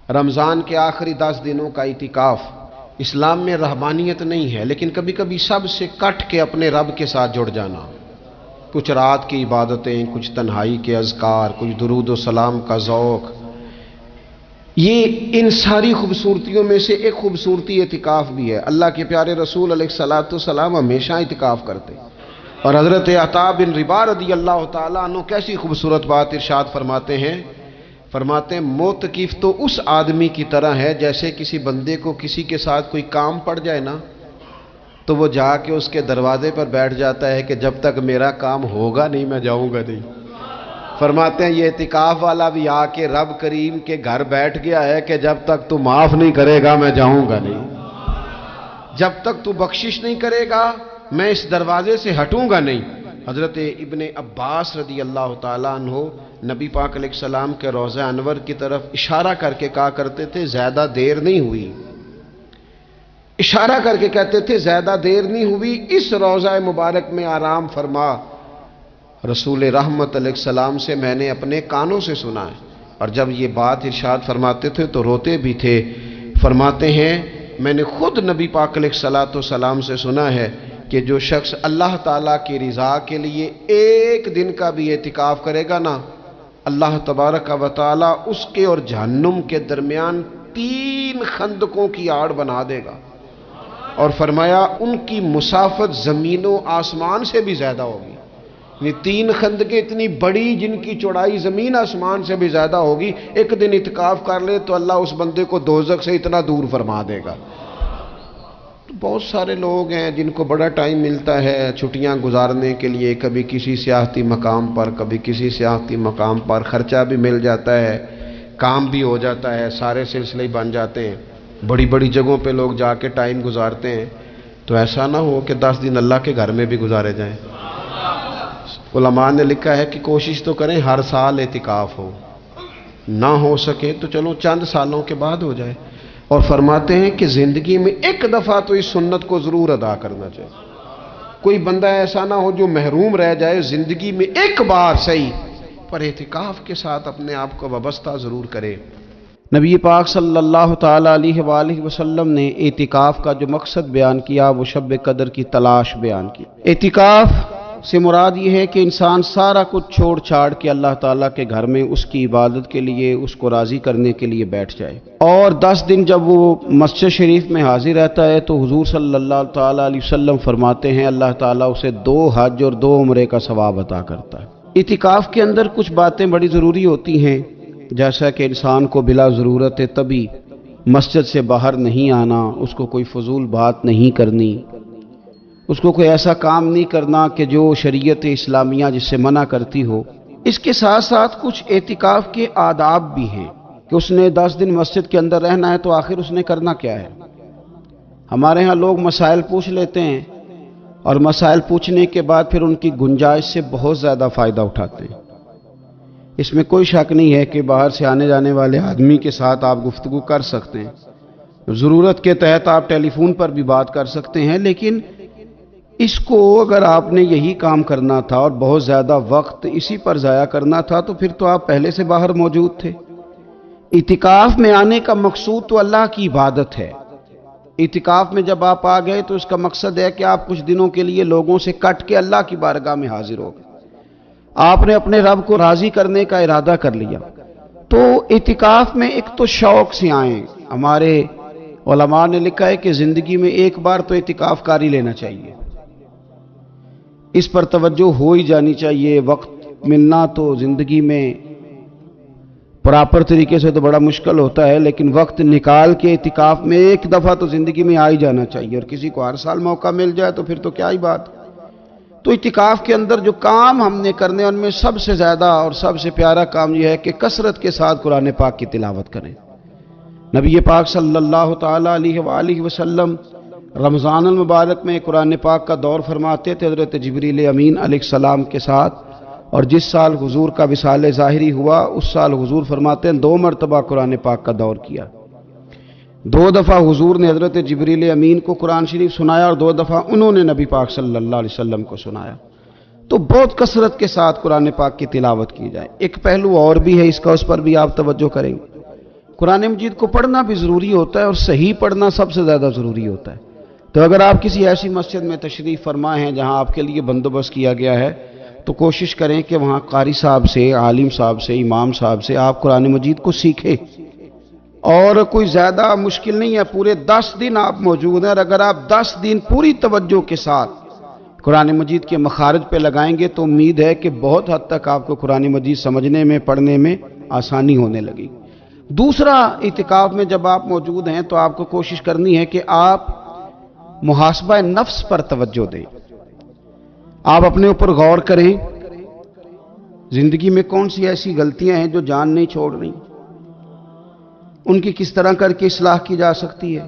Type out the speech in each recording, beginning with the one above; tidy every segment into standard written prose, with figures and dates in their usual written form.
رمضان کے آخری 10 دنوں کا اعتکاف اسلام میں رہبانیت نہیں ہے، لیکن کبھی کبھی سب سے کٹ کے اپنے رب کے ساتھ جڑ جانا، کچھ رات کی عبادتیں، کچھ تنہائی کے اذکار، کچھ درود و سلام کا ذوق، یہ ان ساری خوبصورتیوں میں سے ایک خوبصورتی اعتکاف بھی ہے۔ اللہ کے پیارے رسول علیہ الصلوۃ والسلام ہمیشہ اعتکاف کرتے، اور حضرت عطا بن رباح رضی اللہ تعالیٰ عنہ کیسی خوبصورت بات ارشاد فرماتے ہیں، معتکف تو اس آدمی کی طرح ہے جیسے کسی بندے کو کسی کے ساتھ کوئی کام پڑ جائے نا، تو وہ جا کے اس کے دروازے پر بیٹھ جاتا ہے کہ جب تک میرا کام ہوگا نہیں میں جاؤں گا نہیں۔ فرماتے ہیں یہ اعتکاف والا بھی آ کے رب کریم کے گھر بیٹھ گیا ہے کہ جب تک تو معاف نہیں کرے گا میں جاؤں گا نہیں، جب تک تو بخشش نہیں کرے گا میں اس دروازے سے ہٹوں گا نہیں۔ حضرت ابن عباس رضی اللہ تعالیٰ عنہ نبی پاک علیہ السلام کے روضہ انور کی طرف اشارہ کر کے کہا کرتے تھے زیادہ دیر نہیں ہوئی، اشارہ کر کے کہتے تھے زیادہ دیر نہیں ہوئی، اس روضہ مبارک میں آرام فرما۔ رسول رحمت علیہ السلام سے میں نے اپنے کانوں سے سنا ہے، اور جب یہ بات ارشاد فرماتے تھے تو روتے بھی تھے۔ فرماتے ہیں میں نے خود نبی پاک علیہ السلام سے سنا ہے کہ جو شخص اللہ تعالیٰ کی رضا کے لیے ایک دن کا بھی اعتکاف کرے گا نا، اللہ تبارک و تعالیٰ اس کے اور جہنم کے درمیان 3 خندقوں کی آڑ بنا دے گا، اور فرمایا ان کی مسافت زمین و آسمان سے بھی زیادہ ہوگی۔ یہ 3 خندقیں اتنی بڑی جن کی چوڑائی زمین آسمان سے بھی زیادہ ہوگی، ایک دن اعتکاف کر لے تو اللہ اس بندے کو دوزخ سے اتنا دور فرما دے گا۔ بہت سارے لوگ ہیں جن کو بڑا ٹائم ملتا ہے چھٹیاں گزارنے کے لیے، کبھی کسی سیاحتی مقام پر، کبھی کسی سیاحتی مقام پر، خرچہ بھی مل جاتا ہے، کام بھی ہو جاتا ہے، سارے سلسلے بن جاتے ہیں، بڑی بڑی جگہوں پہ لوگ جا کے ٹائم گزارتے ہیں۔ تو ایسا نہ ہو کہ 10 دن اللہ کے گھر میں بھی گزارے جائیں۔ علماء نے لکھا ہے کہ کوشش تو کریں ہر سال اعتکاف ہو، نہ ہو سکے تو چلو چند سالوں کے بعد ہو جائے، اور فرماتے ہیں کہ زندگی میں ایک دفعہ تو اس سنت کو ضرور ادا کرنا چاہیے۔ کوئی بندہ ایسا نہ ہو جو محروم رہ جائے، زندگی میں ایک بار صحیح پر اعتکاف کے ساتھ اپنے آپ کو وابستہ ضرور کرے۔ نبی پاک صلی اللہ تعالیٰ علیہ وآلہ وسلم نے اعتکاف کا جو مقصد بیان کیا وہ شب قدر کی تلاش بیان کی۔ اعتکاف سے مراد یہ ہے کہ انسان سارا کچھ چھوڑ چھاڑ کے اللہ تعالیٰ کے گھر میں اس کی عبادت کے لیے، اس کو راضی کرنے کے لیے بیٹھ جائے، اور 10 دن جب وہ مسجد شریف میں حاضر رہتا ہے تو حضور صلی اللہ تعالیٰ علیہ وسلم فرماتے ہیں اللہ تعالیٰ اسے 2 حج اور 2 عمرے کا ثواب عطا کرتا ہے۔ اعتکاف کے اندر کچھ باتیں بڑی ضروری ہوتی ہیں، جیسا کہ انسان کو بلا ضرورت طبی مسجد سے باہر نہیں آنا، اس کو کوئی فضول بات نہیں کرنی، اس کو کوئی ایسا کام نہیں کرنا کہ جو شریعت اسلامیہ جس سے منع کرتی ہو۔ اس کے ساتھ ساتھ کچھ اعتکاف کے آداب بھی ہیں کہ اس نے 10 دن مسجد کے اندر رہنا ہے تو آخر اس نے کرنا کیا ہے۔ ہمارے ہاں لوگ مسائل پوچھ لیتے ہیں، اور مسائل پوچھنے کے بعد پھر ان کی گنجائش سے بہت زیادہ فائدہ اٹھاتے ہیں۔ اس میں کوئی شک نہیں ہے کہ باہر سے آنے جانے والے آدمی کے ساتھ آپ گفتگو کر سکتے ہیں، ضرورت کے تحت آپ ٹیلی فون پر بھی بات کر سکتے ہیں، لیکن اس کو اگر آپ نے یہی کام کرنا تھا اور بہت زیادہ وقت اسی پر ضائع کرنا تھا تو پھر تو آپ پہلے سے باہر موجود تھے۔ اعتکاف میں آنے کا مقصود تو اللہ کی عبادت ہے۔ اعتکاف میں جب آپ آ گئے تو اس کا مقصد ہے کہ آپ کچھ دنوں کے لیے لوگوں سے کٹ کے اللہ کی بارگاہ میں حاضر ہو گئے، آپ نے اپنے رب کو راضی کرنے کا ارادہ کر لیا۔ تو اعتکاف میں ایک تو شوق سے آئیں۔ ہمارے علماء نے لکھا ہے کہ زندگی میں ایک بار تو اعتکاف کاری لینا چاہیے، اس پر توجہ ہو ہی جانی چاہیے۔ وقت ملنا تو زندگی میں پراپر طریقے سے تو بڑا مشکل ہوتا ہے، لیکن وقت نکال کے اعتکاف میں ایک دفعہ تو زندگی میں آ ہی جانا چاہیے، اور کسی کو ہر سال موقع مل جائے تو پھر تو کیا ہی بات۔ تو اعتکاف کے اندر جو کام ہم نے کرنے ان میں سب سے زیادہ اور سب سے پیارا کام یہ ہے کہ کثرت کے ساتھ قرآن پاک کی تلاوت کریں۔ نبی پاک صلی اللہ تعالیٰ علیہ وآلہ وسلم رمضان المبارک میں قرآن پاک کا دور فرماتے تھے حضرت جبریل امین علیہ السلام کے ساتھ، اور جس سال حضور کا وصال ظاہری ہوا اس سال حضور فرماتے ہیں 2 مرتبہ قرآن پاک کا دور کیا۔ 2 دفعہ حضور نے حضرت جبریل امین کو قرآن شریف سنایا، اور 2 دفعہ انہوں نے نبی پاک صلی اللہ علیہ وسلم کو سنایا۔ تو بہت کثرت کے ساتھ قرآن پاک کی تلاوت کی جائے۔ ایک پہلو اور بھی ہے اس کا، اس پر بھی آپ توجہ کریں گے قرآن مجید کو پڑھنا بھی ضروری ہوتا ہے اور صحیح پڑھنا سب سے زیادہ ضروری ہوتا ہے۔ تو اگر آپ کسی ایسی مسجد میں تشریف فرما ہیں جہاں آپ کے لیے بندوبست کیا گیا ہے تو کوشش کریں کہ وہاں قاری صاحب سے، عالم صاحب سے، امام صاحب سے آپ قرآن مجید کو سیکھیں۔ اور کوئی زیادہ مشکل نہیں ہے، پورے 10 دن آپ موجود ہیں، اور اگر آپ 10 دن پوری توجہ کے ساتھ قرآن مجید کے مخارج پہ لگائیں گے تو امید ہے کہ بہت حد تک آپ کو قرآن مجید سمجھنے میں، پڑھنے میں آسانی ہونے لگی۔ دوسرا، اعتکاف میں جب آپ موجود ہیں تو آپ کو کوشش کرنی ہے کہ آپ محاسبہ نفس پر توجہ دیں۔ آپ اپنے اوپر غور کریں، زندگی میں کون سی ایسی غلطیاں ہیں جو جان نہیں چھوڑ رہی، ان کی کس طرح کر کے اصلاح کی جا سکتی ہے،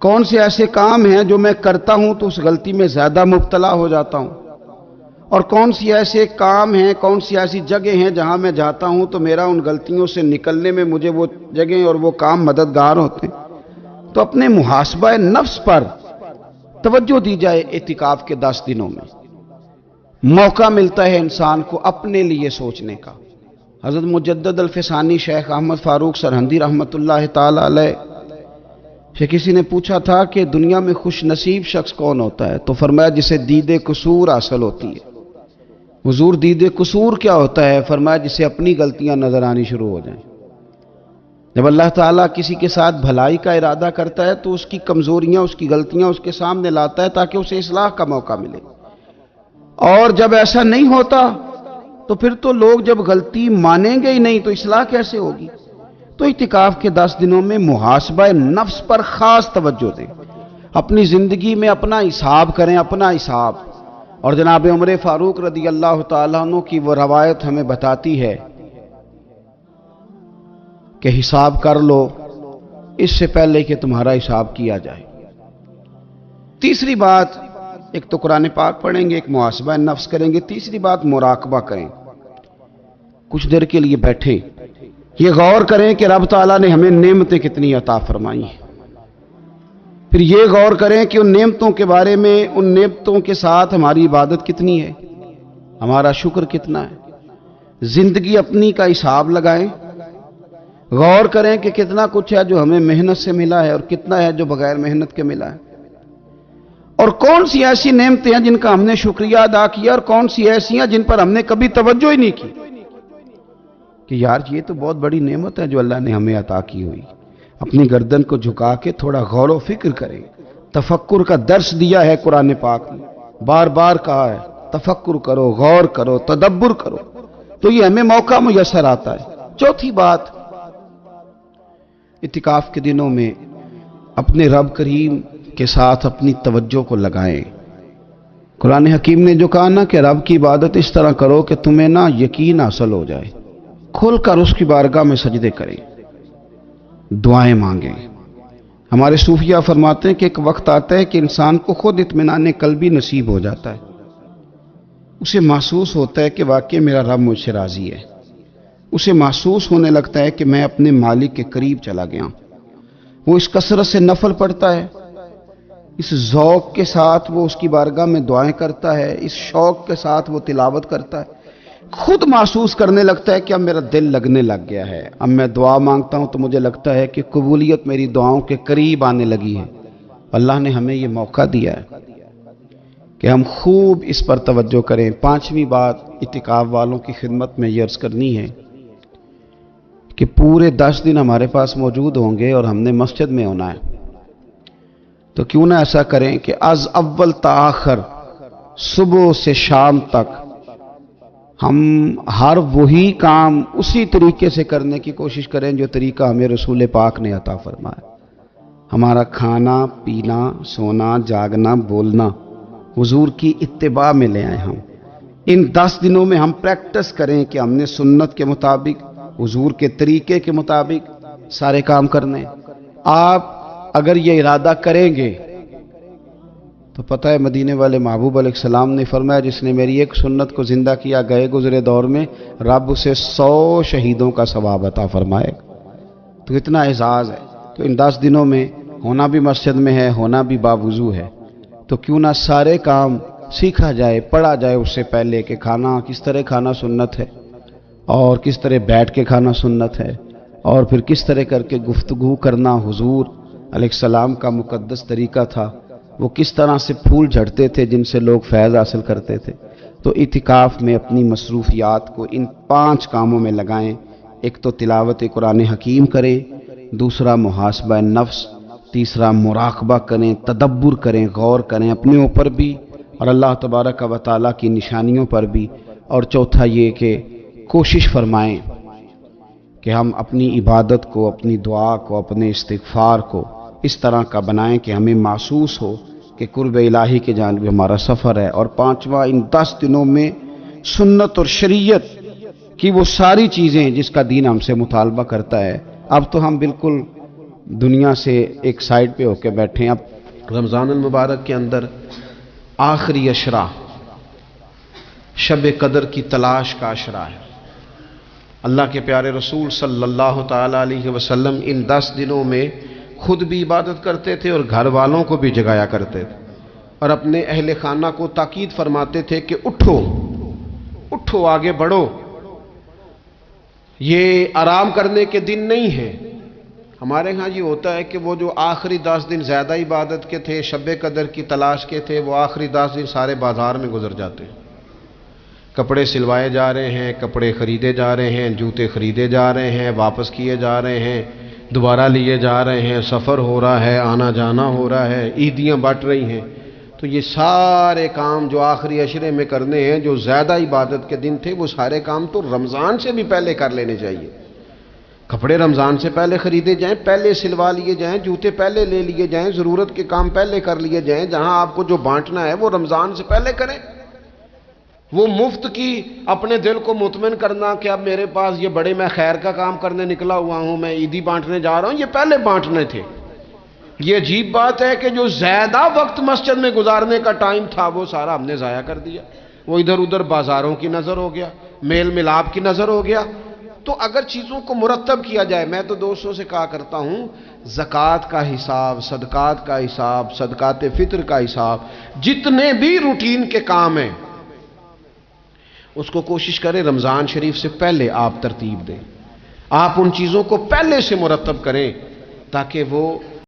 کون سے ایسے کام ہیں جو میں کرتا ہوں تو اس غلطی میں زیادہ مبتلا ہو جاتا ہوں، اور کون سی ایسے کام ہیں، کون سی ایسی جگہ ہیں جہاں میں جاتا ہوں تو میرا ان غلطیوں سے نکلنے میں مجھے وہ جگہیں اور وہ کام مددگار ہوتے ہیں۔ تو اپنے محاسبہ نفس پر توجہ دی جائے۔ اعتکاف کے 10 دنوں میں موقع ملتا ہے انسان کو اپنے لیے سوچنے کا۔ حضرت مجدد الفسانی شیخ احمد فاروق سرہندی رحمۃ اللہ تعالی علیہ سے کسی نے پوچھا تھا کہ دنیا میں خوش نصیب شخص کون ہوتا ہے؟ تو فرمایا جسے دید قصور حاصل ہوتی ہے۔ حضور دید قصور کیا ہوتا ہے؟ فرمایا جسے اپنی غلطیاں نظر آنی شروع ہو جائیں۔ جب اللہ تعالیٰ کسی کے ساتھ بھلائی کا ارادہ کرتا ہے تو اس کی کمزوریاں، اس کی غلطیاں اس کے سامنے لاتا ہے تاکہ اسے اصلاح کا موقع ملے، اور جب ایسا نہیں ہوتا تو پھر تو لوگ جب غلطی مانیں گے ہی نہیں تو اصلاح کیسے ہوگی؟ تو اعتکاف کے 10 دنوں میں محاسبہ نفس پر خاص توجہ دیں، اپنی زندگی میں اپنا حساب کریں، اپنا حساب۔ اور جناب عمر فاروق رضی اللہ تعالیٰ عنہ کی وہ روایت ہمیں بتاتی ہے کہ حساب کر لو اس سے پہلے کہ تمہارا حساب کیا جائے۔ تیسری بات، ایک تو قرآن پاک پڑھیں گے، ایک محاسبہ نفس کریں گے، تیسری بات مراقبہ کریں۔ کچھ دیر کے لیے بیٹھیں، یہ غور کریں کہ رب تعالیٰ نے ہمیں نعمتیں کتنی عطا فرمائی ہیں، پھر یہ غور کریں کہ ان نعمتوں کے بارے میں، ان نعمتوں کے ساتھ ہماری عبادت کتنی ہے، ہمارا شکر کتنا ہے۔ زندگی اپنی کا حساب لگائیں، غور کریں کہ کتنا کچھ ہے جو ہمیں محنت سے ملا ہے اور کتنا ہے جو بغیر محنت کے ملا ہے، اور کون سی ایسی نعمتیں ہیں جن کا ہم نے شکریہ ادا کیا اور کون سی ایسی ہیں جن پر ہم نے کبھی توجہ ہی نہیں کی کہ یار یہ تو بہت بڑی نعمت ہے جو اللہ نے ہمیں عطا کی ہوئی۔ اپنی گردن کو جھکا کے تھوڑا غور و فکر کریں۔ تفکر کا درس دیا ہے قرآن پاک نے، بار بار کہا ہے تفکر کرو، غور کرو، تدبر کرو، تو یہ ہمیں موقع میسر آتا ہے۔ چوتھی بات، اعتکاف کے دنوں میں اپنے رب کریم کے ساتھ اپنی توجہ کو لگائیں۔ قرآن حکیم نے جو کہا نا کہ رب کی عبادت اس طرح کرو کہ تمہیں نا یقین حاصل ہو جائے، کھل کر اس کی بارگاہ میں سجدے کریں، دعائیں مانگیں۔ ہمارے صوفیہ فرماتے ہیں کہ ایک وقت آتا ہے کہ انسان کو خود اطمینان قلبی نصیب ہو جاتا ہے، اسے محسوس ہوتا ہے کہ واقعی میرا رب مجھ سے راضی ہے، اسے محسوس ہونے لگتا ہے کہ میں اپنے مالک کے قریب چلا گیا ہوں۔ وہ اس کثرت سے نفل پڑھتا ہے، اس ذوق کے ساتھ وہ اس کی بارگاہ میں دعائیں کرتا ہے، اس شوق کے ساتھ وہ تلاوت کرتا ہے، خود محسوس کرنے لگتا ہے کہ اب میرا دل لگنے لگ گیا ہے، اب میں دعا مانگتا ہوں تو مجھے لگتا ہے کہ قبولیت میری دعاؤں کے قریب آنے لگی ہے۔ اللہ نے ہمیں یہ موقع دیا ہے کہ ہم خوب اس پر توجہ کریں۔ پانچویں بات اعتکاف والوں کی خدمت میں یہ عرض کرنی ہے کہ پورے 10 دن ہمارے پاس موجود ہوں گے اور ہم نے مسجد میں ہونا ہے، تو کیوں نہ ایسا کریں کہ از اول تا آخر، صبح سے شام تک ہم ہر وہی کام اسی طریقے سے کرنے کی کوشش کریں جو طریقہ ہمیں رسول پاک نے عطا فرمایا۔ ہمارا کھانا، پینا، سونا، جاگنا، بولنا حضور کی اتباع میں لے آئے۔ ہم ان 10 دنوں میں ہم پریکٹس کریں کہ ہم نے سنت کے مطابق، حضور کے طریقے کے مطابق سارے کام کرنے۔ آپ اگر یہ ارادہ کریں گے تو پتہ ہے مدینے والے محبوب علیہ السلام نے فرمایا جس نے میری ایک سنت کو زندہ کیا گئے گزرے دور میں رب اسے 100 شہیدوں کا ثواب عطا فرمائے۔ تو اتنا اعزاز ہے۔ تو ان 10 دنوں میں ہونا بھی مسجد میں ہے، ہونا بھی باوضو ہے، تو کیوں نہ سارے کام سیکھا جائے، پڑھا جائے اس سے پہلے کہ کھانا کس طرح کھانا سنت ہے اور کس طرح بیٹھ کے کھانا سنت ہے، اور پھر کس طرح کر کے گفتگو کرنا حضور علیہ السلام کا مقدس طریقہ تھا، وہ کس طرح سے پھول جھڑتے تھے جن سے لوگ فیض حاصل کرتے تھے۔ تو اعتکاف میں اپنی مصروفیات کو ان 5 کاموں میں لگائیں۔ ایک تو تلاوت قرآن حکیم کریں، دوسرا محاسبہ نفس، تیسرا مراقبہ کریں، تدبر کریں، غور کریں اپنے اوپر بھی اور اللہ تبارک و تعالیٰ کی نشانیوں پر بھی، اور چوتھا یہ کہ کوشش فرمائیں کہ ہم اپنی عبادت کو، اپنی دعا کو، اپنے استغفار کو اس طرح کا بنائیں کہ ہمیں محسوس ہو کہ قرب الہی کے جانب ہمارا سفر ہے۔ اور 5واں، ان 10 دنوں میں سنت اور شریعت کی وہ ساری چیزیں جس کا دین ہم سے مطالبہ کرتا ہے۔ اب تو ہم بالکل دنیا سے ایک سائڈ پہ ہو کے بیٹھے ہیں۔ اب رمضان المبارک کے اندر آخری عشرہ شب قدر کی تلاش کا عشرہ ہے۔ اللہ کے پیارے رسول صلی اللہ تعالیٰ علیہ وسلم ان 10 دنوں میں خود بھی عبادت کرتے تھے اور گھر والوں کو بھی جگایا کرتے تھے، اور اپنے اہل خانہ کو تاکید فرماتے تھے کہ اٹھو اٹھو، آگے بڑھو، یہ آرام کرنے کے دن نہیں ہیں۔ ہمارے ہاں یہ ہوتا ہے کہ وہ جو آخری 10 دن زیادہ عبادت کے تھے، شب قدر کی تلاش کے تھے، وہ آخری 10 دن سارے بازار میں گزر جاتے ہیں۔ کپڑے سلوائے جا رہے ہیں، کپڑے خریدے جا رہے ہیں، جوتے خریدے جا رہے ہیں، واپس کیے جا رہے ہیں، دوبارہ لیے جا رہے ہیں، سفر ہو رہا ہے، آنا جانا ہو رہا ہے، عیدیاں بٹ رہی ہیں۔ تو یہ سارے کام جو آخری عشرے میں کرنے ہیں، جو زیادہ عبادت کے دن تھے، وہ سارے کام تو رمضان سے بھی پہلے کر لینے چاہیے۔ کپڑے رمضان سے پہلے خریدے جائیں، پہلے سلوا لیے جائیں، جوتے پہلے لے لیے جائیں، ضرورت کے کام پہلے کر لیے جائیں۔ جہاں آپ کو جو بانٹنا ہے وہ رمضان سے پہلے کریں۔ وہ مفت کی اپنے دل کو مطمئن کرنا کہ اب میرے پاس یہ بڑے، میں خیر کا کام کرنے نکلا ہوا ہوں، میں عیدی بانٹنے جا رہا ہوں، یہ پہلے بانٹنے تھے۔ یہ عجیب بات ہے کہ جو زیادہ وقت مسجد میں گزارنے کا ٹائم تھا وہ سارا ہم نے ضائع کر دیا۔ وہ ادھر ادھر بازاروں کی نظر ہو گیا، میل ملاپ کی نظر ہو گیا۔ تو اگر چیزوں کو مرتب کیا جائے، میں تو دوستوں سے کہا کرتا ہوں، زکوٰۃ کا حساب، صدقات کا حساب، صدقات فطر کا حساب، جتنے بھی روٹین کے کام ہیں اس کو کوشش کریں رمضان شریف سے پہلے آپ ترتیب دیں۔ آپ ان چیزوں کو پہلے سے مرتب کریں تاکہ وہ